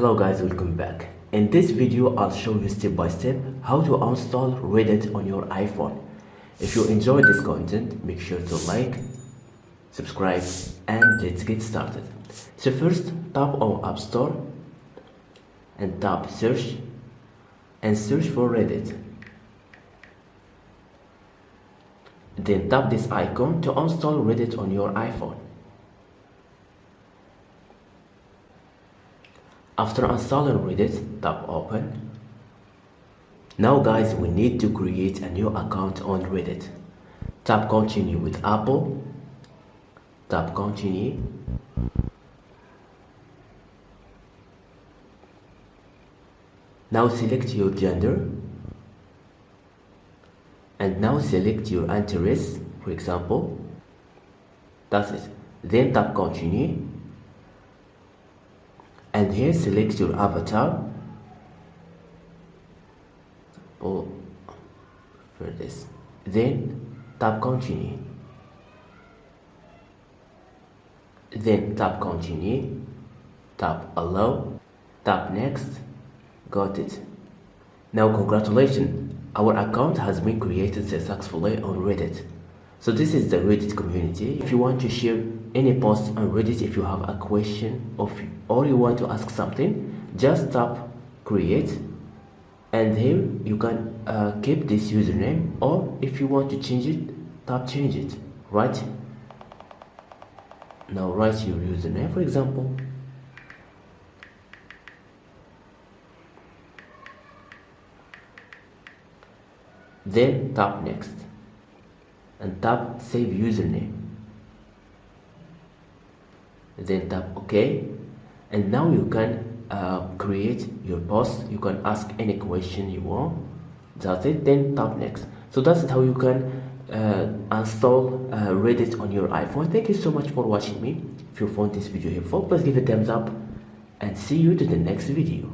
Hello guys, welcome back. In this video I'll show you step by step how to install Reddit on your iPhone. If you enjoyed this content, make sure to like, subscribe, and let's get started. So first, tap on App Store and tap search and search for Reddit. Then tap this icon to install Reddit on your iPhone. After installing Reddit, tap open. Now guys, we need to create a new account on Reddit. Tap continue with Apple. Tap continue. Now select your gender. And now select your interests, for example. That's it. Then tap continue. And here select your avatar. For this. Then tap continue. Then tap continue. Tap allow. Tap next. Got it. Now congratulations, our account has been created successfully on Reddit. So this is the Reddit community. If you want to share any post on Reddit, if you have a question or you want to ask something, just tap create, and here you can keep this username, or if you want to change it, tap change it. Right now, write your username, for example. Then tap next and tap save username. Then tap OK, and now you can create your post. You can ask any question you want. That's it. Then tap next. So that's how you can install Reddit on your iPhone. Thank you so much for watching me. If you found this video helpful, please give it a thumbs up and see you to the next video.